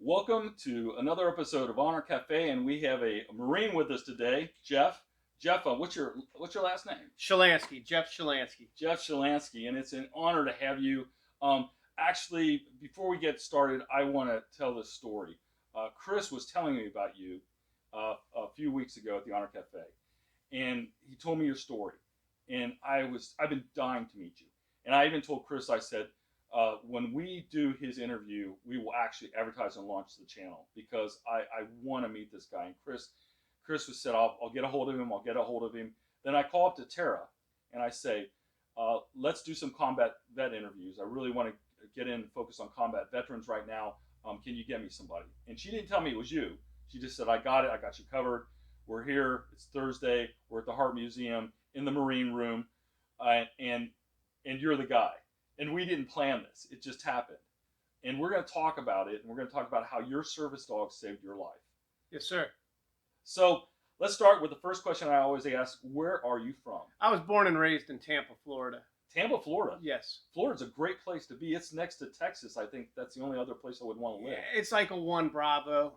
Welcome to another episode of Honor Cafe, and we have a Marine with us today, Jeff. Jeff, what's your last name? Shilanski, Jeff Shilanski. Jeff Shilanski, and it's an honor to have you. Actually, before we get started, I want to tell this story. Chris was telling me about you a few weeks ago at the Honor Cafe, and he told me your story, and I've been dying to meet you. And I even told Chris, I said, when we do his interview, we will actually advertise and launch the channel because I want to meet this guy. And Chris was said, I'll get a hold of him. I'll get a hold of him. Then I call up to Tara and I say, let's do some combat vet interviews. I really want to get in and focus on combat veterans right now. Can you get me somebody? And she didn't tell me it was you. She just said, I got it. I got you covered. We're here. It's Thursday. We're at the Heart Museum in the Marine Room. And you're the guy. And we didn't plan this. It just happened. And we're going to talk about it. And we're going to talk about how your service dog saved your life. Yes, sir. So let's start with the first question I always ask. Where are you from? I was born and raised in Tampa, Florida. Tampa, Florida? Yes. Florida's a great place to be. It's next to Texas. I think that's the only other place I would want to live. It's like a 1 Bravo.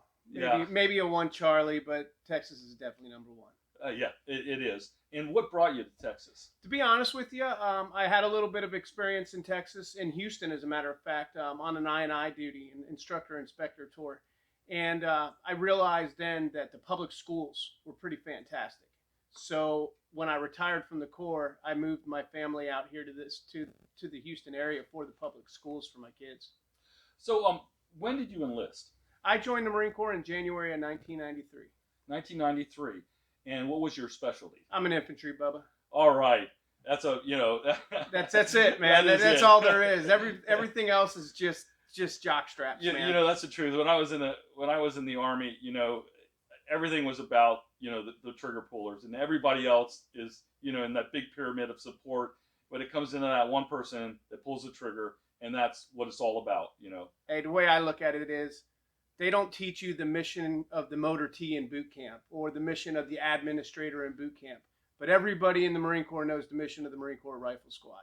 Maybe a 1 Charlie, but Texas is definitely number 1. Yeah, it is. And what brought you to Texas? To be honest with you, I had a little bit of experience in Texas, in Houston, as a matter of fact, on an I&I duty, an instructor-inspector tour. And I realized then that the public schools were pretty fantastic. So when I retired from the Corps, I moved my family out here to the Houston area for the public schools for my kids. So when did you enlist? I joined the Marine Corps in January of 1993. 1993. And what was your specialty? I'm an infantry, Bubba. All right. That's That's it, man. That's all there is. Everything else is just jock straps, man. That's the truth. When I was in the Army, everything was about, the trigger pullers, and everybody else is, in that big pyramid of support. But it comes into that one person that pulls the trigger, and that's what it's all about, Hey, the way I look at it is, they don't teach you the mission of the motor T in boot camp or the mission of the administrator in boot camp. But everybody in the Marine Corps knows the mission of the Marine Corps Rifle Squad.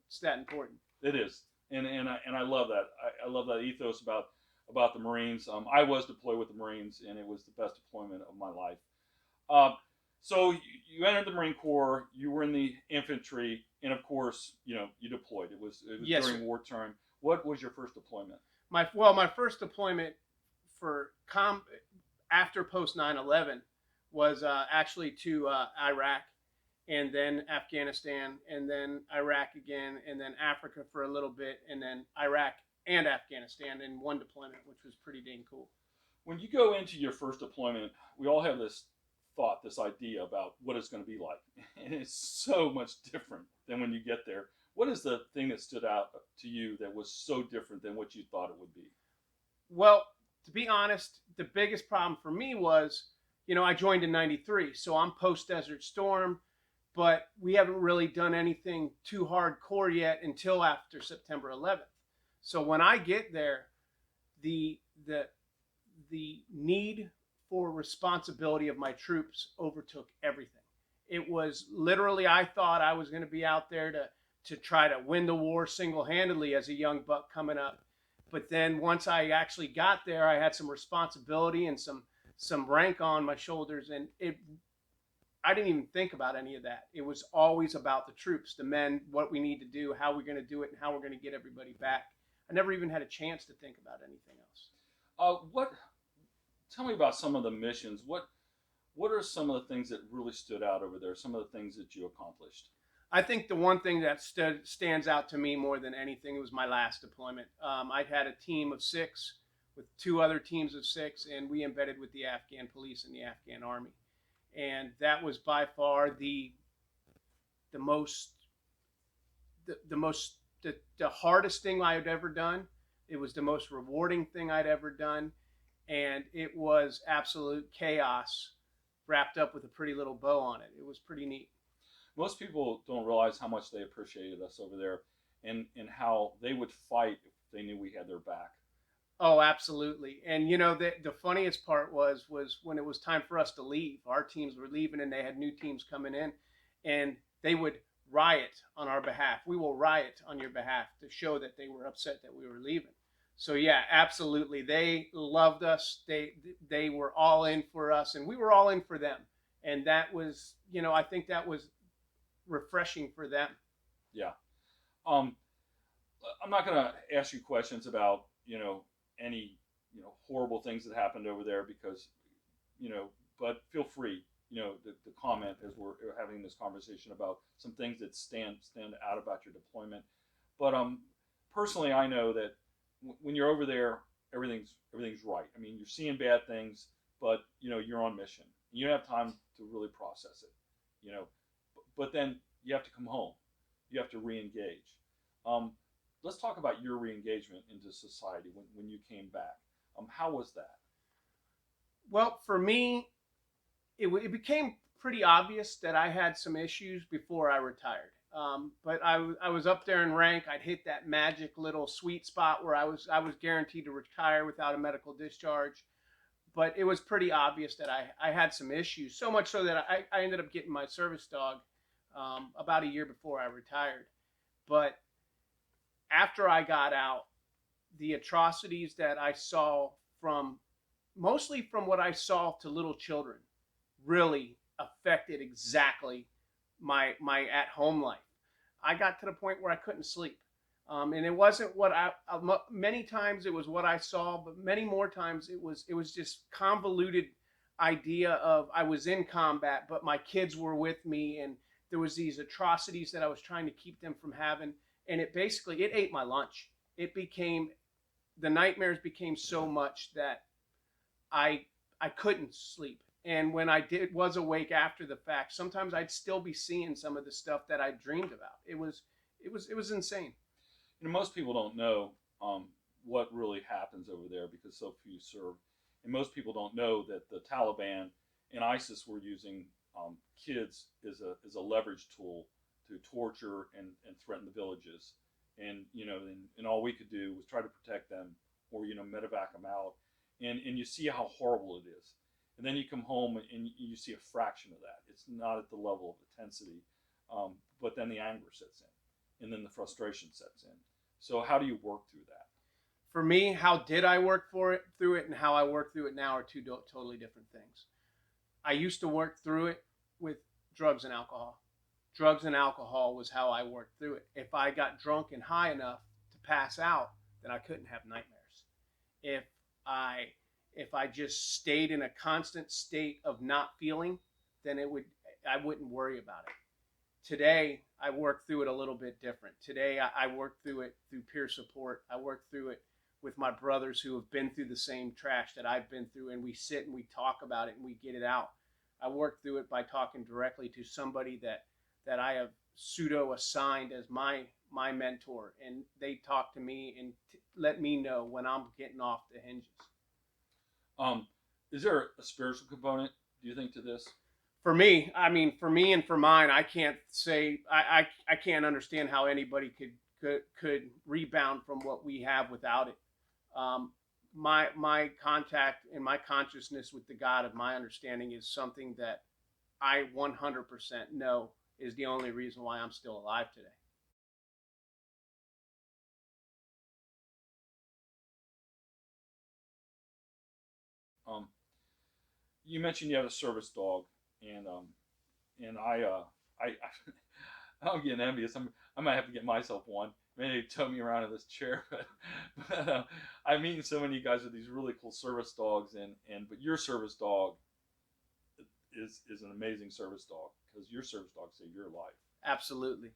It's that important. It is. And I love that. I love that ethos about the Marines. I was deployed with the Marines, and it was the best deployment of my life. So you entered the Marine Corps. You were in the infantry, and of course, you deployed. It was yes, during wartime. What was your first deployment? My first deployment for after post 9/11 was actually to Iraq, and then Afghanistan, and then Iraq again, and then Africa for a little bit, and then Iraq and Afghanistan in one deployment, which was pretty dang cool. When you go into your first deployment, we all have this thought, this idea about what it's going to be like, and it's so much different than when you get there. What is the thing that stood out to you that was so different than what you thought it would be? Well, to be honest, the biggest problem for me was, I joined in 93, so I'm post Desert Storm, but we haven't really done anything too hardcore yet until after September 11th. So when I get there, the need for responsibility of my troops overtook everything. It was literally, I thought I was going to be out there to try to win the war single-handedly as a young buck coming up. But then once I actually got there, I had some responsibility and some rank on my shoulders, and I didn't even think about any of that. It was always about the troops, the men, what we need to do, how we're going to do it, and how we're going to get everybody back. I never even had a chance to think about anything else. Tell me about some of the missions. What are some of the things that really stood out over there? Some of the things that you accomplished? I think the one thing that stands out to me more than anything was my last deployment. I had a team of 6 with 2 other teams of 6, and we embedded with the Afghan police and the Afghan army. And that was by far the hardest thing I had ever done. It was the most rewarding thing I'd ever done. And it was absolute chaos wrapped up with a pretty little bow on it. It was pretty neat. Most people don't realize how much they appreciated us over there and how they would fight if they knew we had their back. Oh, absolutely. And, the funniest part was when it was time for us to leave. Our teams were leaving, and they had new teams coming in, and they would riot on our behalf. We will riot on your behalf to show that they were upset that we were leaving. So yeah, absolutely. They loved us. They were all in for us, and we were all in for them. And that was, I think that was refreshing for them. Yeah. Um, I'm not going to ask you questions about any horrible things that happened over there because but feel free to comment as we're having this conversation about some things that stand out about your deployment. But personally, I know that when you're over there, everything's right. I mean, you're seeing bad things, but you're on mission. You don't have time to really process it. You know, but then you have to come home. You have to re-engage. Um, let's talk about your re-engagement into society when you came back. How was that? Well, for me, it became pretty obvious that I had some issues before I retired. But I was up there in rank. I'd hit that magic little sweet spot where I was guaranteed to retire without a medical discharge. But it was pretty obvious that I had some issues. So much so that I ended up getting my service dog about a year before I retired. But after I got out, the atrocities that I saw from mostly from what I saw to little children really affected exactly my at home life. I got to the point where I couldn't sleep, and it wasn't what many times it was what I saw, but many more times it was just convoluted idea of I was in combat, but my kids were with me, and there was these atrocities that I was trying to keep them from having, and it ate my lunch. It became the nightmares became so much that I I couldn't sleep. And when I did was awake after the fact, sometimes I'd still be seeing some of the stuff that I dreamed about. It was insane. Most people don't know what really happens over there because so few serve, and most people don't know that the Taliban and ISIS were using kids as a leverage tool to torture and threaten the villages, and all we could do was try to protect them or medevac them out, and you see how horrible it is, and then you come home and you see a fraction of that. It's not at the level of intensity, but then the anger sets in, and then the frustration sets in. So how do you work through that? For me, how did I work through it and how I work through it now are two totally different things. I used to work through it with drugs and alcohol. Drugs and alcohol was how I worked through it. If I got drunk and high enough to pass out, then I couldn't have nightmares. If I if I just stayed in a constant state of not feeling, then I wouldn't worry about it. Today, I work through it a little bit different. Today, I work through it through peer support. I work through it with my brothers who have been through the same trash that I've been through, and we sit and we talk about it and we get it out. I work through it by talking directly to somebody that I have pseudo assigned as my mentor, and they talk to me and let me know when I'm getting off the hinges. Um, is there a spiritual component, do you think, to this? For me, I mean, for me and for mine, I can't say I can't understand how anybody could rebound from what we have without it. My contact and my consciousness with the God of my understanding is something that I 100% know is the only reason why I'm still alive today. Um, you mentioned you have a service dog, and I I'm getting envious. I might have to get myself one. Maybe tow me around in this chair, but I'm meeting so many guys with these really cool service dogs, but your service dog is an amazing service dog because your service dog saved your life. Absolutely.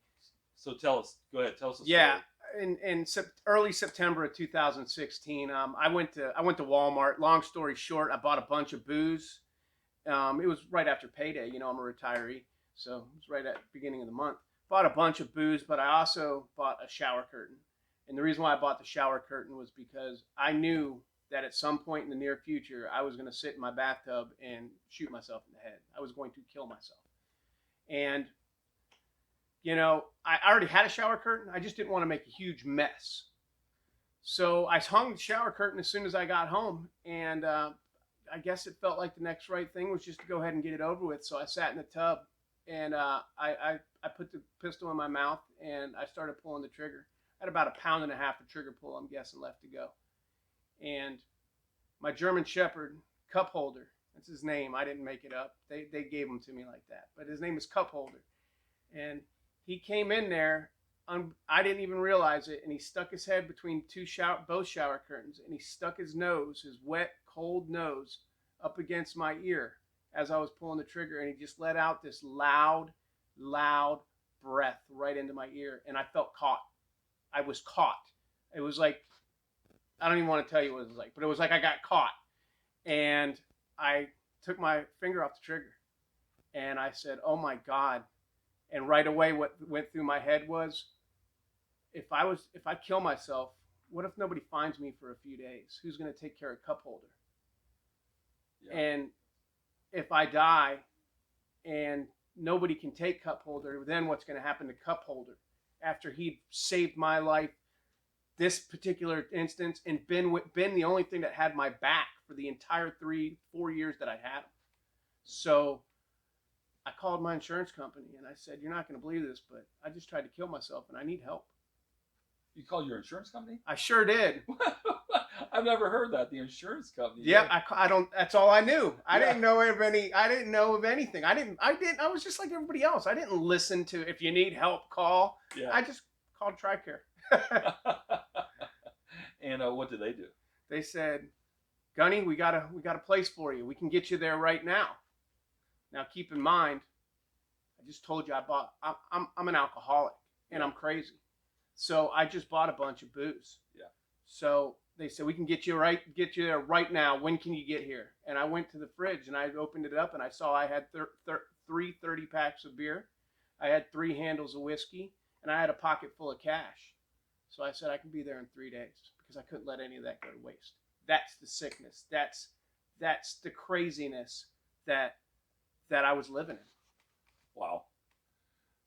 So tell us, go ahead, tell us a Yeah, story. in early September of 2016, I went to Walmart. Long story short, I bought a bunch of booze. It was right after payday. I'm a retiree, so it was right at the beginning of the month. Bought a bunch of booze, but I also bought a shower curtain. And the reason why I bought the shower curtain was because I knew that at some point in the near future, I was going to sit in my bathtub and shoot myself in the head. I was going to kill myself. And I already had a shower curtain. I just didn't want to make a huge mess. So I hung the shower curtain as soon as I got home, and I guess it felt like the next right thing was just to go ahead and get it over with. So I sat in the tub, and I put the pistol in my mouth, and I started pulling the trigger. I had about a pound and a half of trigger pull, I'm guessing, left to go. And my German Shepherd, Cup Holder, that's his name. I didn't make it up. They gave him to me like that. But his name is Cup Holder. And he came in there. I didn't even realize it. And he stuck his head between both shower curtains. And he stuck his nose, his wet, cold nose, up against my ear as I was pulling the trigger. And he just let out this loud, loud breath right into my ear. And I felt caught. I was caught. It was like, I don't even want to tell you what it was like, but it was like I got caught. And I took my finger off the trigger and I said, oh my God. And right away what went through my head was, if I kill myself, what if nobody finds me for a few days? Who's going to take care of Cup Holder? Yeah. And if I die and nobody can take Cup Holder, then what's going to happen to Cup Holder after he saved my life, this particular instance, and been the only thing that had my back for the entire 3-4 years that I had him. So I called my insurance company and I said, you're not going to believe this, but I just tried to kill myself and I need help. You called your insurance company? I sure did. I've never heard that. The insurance company. Yeah, I don't. That's all I knew. I didn't know of any. I didn't know of anything. I was just like everybody else. I didn't listen to, if you need help, call. Yeah. I just called TRICARE. And what did they do? They said, Gunny, we got a place for you. We can get you there right now. Now keep in mind, I just told you I'm an alcoholic and I'm crazy. So I just bought a bunch of booze. Yeah. So they said, we can get you there right now. When can you get here? And I went to the fridge and I opened it up and I saw I had 3 30-packs of beer. I had 3 handles of whiskey and I had a pocket full of cash. So I said, I can be there in 3 days because I couldn't let any of that go to waste. That's the sickness. That's the craziness that I was living in. Wow.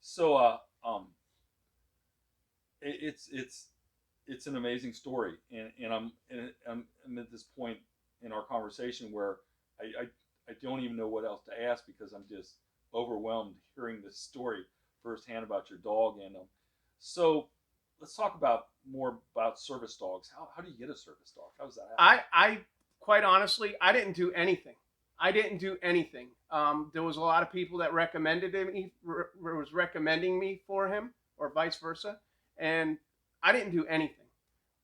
So, it's an amazing story, and I'm at this point in our conversation where I don't even know what else to ask because I'm just overwhelmed hearing this story firsthand about your dog. And so let's talk more about service dogs. How do you get a service dog? How does that happen? I quite honestly, I didn't do anything. There was a lot of people that recommended him. Was recommending me for him, or vice versa, and I didn't do anything.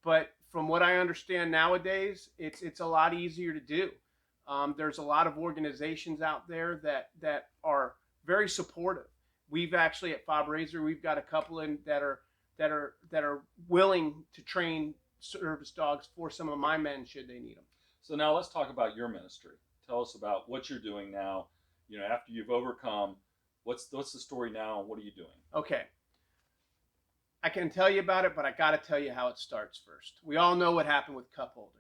But from what I understand nowadays, it's a lot easier to do. There's a lot of organizations out there that are very supportive. We've actually at Fob Razor, we've got a couple that are willing to train service dogs for some of my men should they need them. So now let's talk about your ministry. Tell us about what you're doing now. You know, after you've overcome, what's the story now, and what are you doing? Okay. I can tell you about it, but I got to tell you how it starts first. We all know what happened with Cup Holder.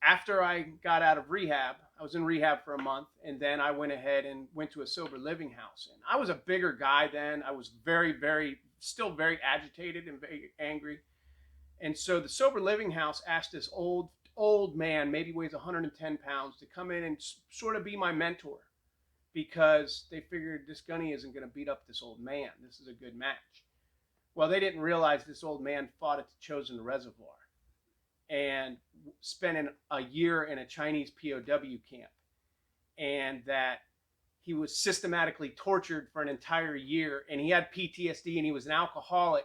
After I got out of rehab, I was in rehab for a month, and then I went ahead and went to a sober living house. And I was a bigger guy then. I was still very agitated and very angry. And so the sober living house asked this old man, maybe weighs 110 pounds, to come in and sort of be my mentor because they figured this Gunny isn't going to beat up this old man. This is a good match. Well, they didn't realize this old man fought at the Chosin Reservoir and spent a year in a Chinese POW camp, and that he was systematically tortured for an entire year, and he had PTSD, and he was an alcoholic.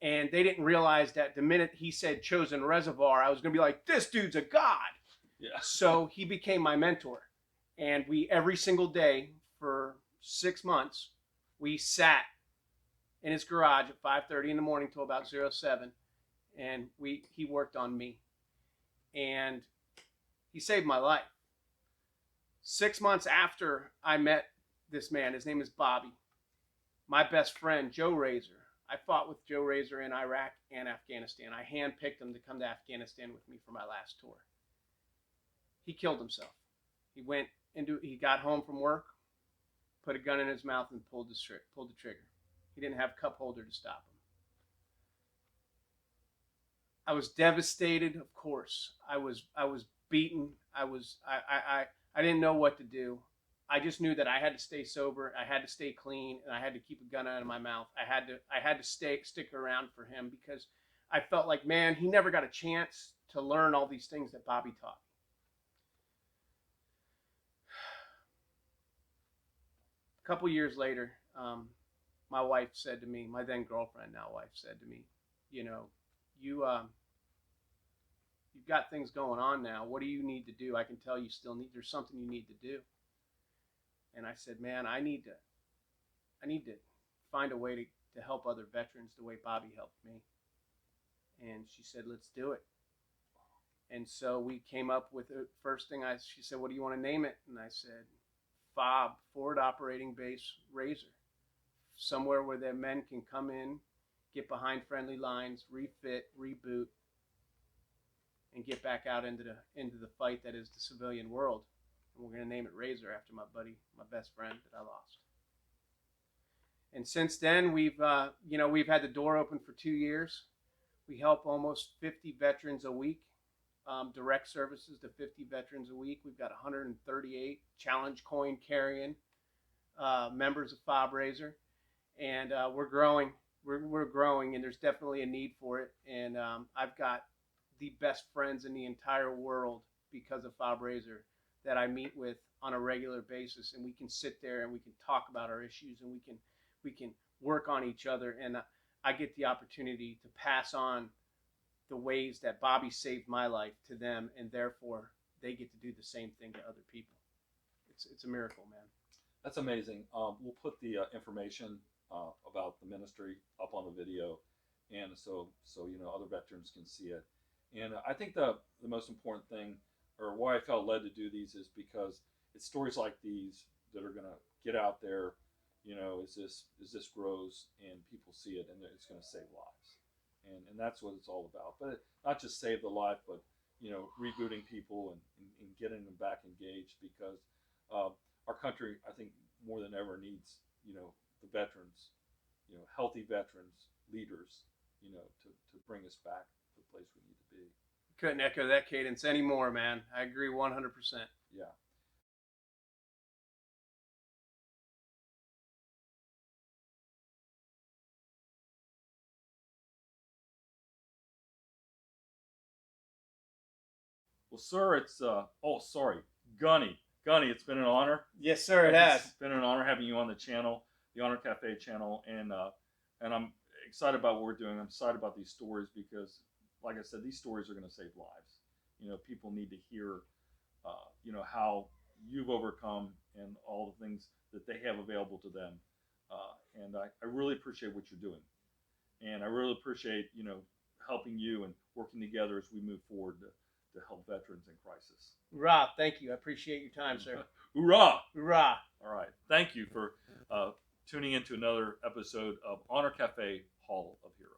And they didn't realize that the minute he said Chosin Reservoir, I was going to be like, this dude's a god. Yeah. So he became my mentor. And we, every single day for 6 months, we sat in his garage at 5:30 in the morning till about 07. And he worked on me. And he saved my life. 6 months after I met this man, his name is Bobby, my best friend, Joe Razor. I fought with Joe Razor in Iraq and Afghanistan. I handpicked him to come to Afghanistan with me for my last tour. He killed himself. He got home from work, put a gun in his mouth, and pulled the trigger. He didn't have Cup Holder to stop him. I was devastated, of course. I was beaten. I didn't know what to do. I just knew that I had to stay sober, I had to stay clean, and I had to keep a gun out of my mouth. I had to stick around for him because I felt like, man, he never got a chance to learn all these things that Bobby taught. A couple years later, my wife said to me, my then girlfriend, now wife, said to me, you know, you've got things going on now. What do you need to do? I can tell you still need, there's something you need to do. And I said, man, I need to find a way to help other veterans the way Bobby helped me. And she said, let's do it. And so we came up with the first thing. She said, what do you want to name it? And I said, FOB, Forward Operating Base Razor. Somewhere where the men can come in, get behind friendly lines, refit, reboot, and get back out into the fight that is the civilian world. And we're going to name it Razor after my buddy, my best friend that I lost. And since then, we've had the door open for 2 years. We help almost 50 veterans a week, direct services to 50 veterans a week. We've got 138 challenge coin carrying members of FOB Razor, and we're growing. We're growing, and there's definitely a need for it. And I've got the best friends in the entire world because of FOB Razor that I meet with on a regular basis, and we can sit there and we can talk about our issues, and we can work on each other. And I get the opportunity to pass on the ways that Bobby saved my life to them, and therefore they get to do the same thing to other people. It's a miracle, man. That's amazing. We'll put the information about the ministry up on the video, and so other veterans can see it. And I think the most important thing, or why I felt led to do these, is because it's stories like these that are going to get out there. As this grows and people see it, and it's going to save lives, and that's what it's all about. But not just save the life, but rebooting people and getting them back engaged, because our country, I think, more than ever needs the veterans, healthy veterans, leaders, to bring us back to the place we need to be. Couldn't echo that cadence anymore, man. I agree 100%. Yeah. Well, sir, it's Gunny. Gunny, it's been an honor. Yes, sir, it has. It's been an honor having you on the channel, the Honor Cafe channel, and I'm excited about what we're doing. I'm excited about these stories because, like I said, these stories are going to save lives. People need to hear, how you've overcome and all the things that they have available to them. And I really appreciate what you're doing, and I really appreciate helping you and working together as we move forward to help veterans in crisis. Hoorah, thank you. I appreciate your time, sir. Hoorah! Hoorah! All right. Thank you for tuning in to another episode of Honor Cafe Hall of Heroes.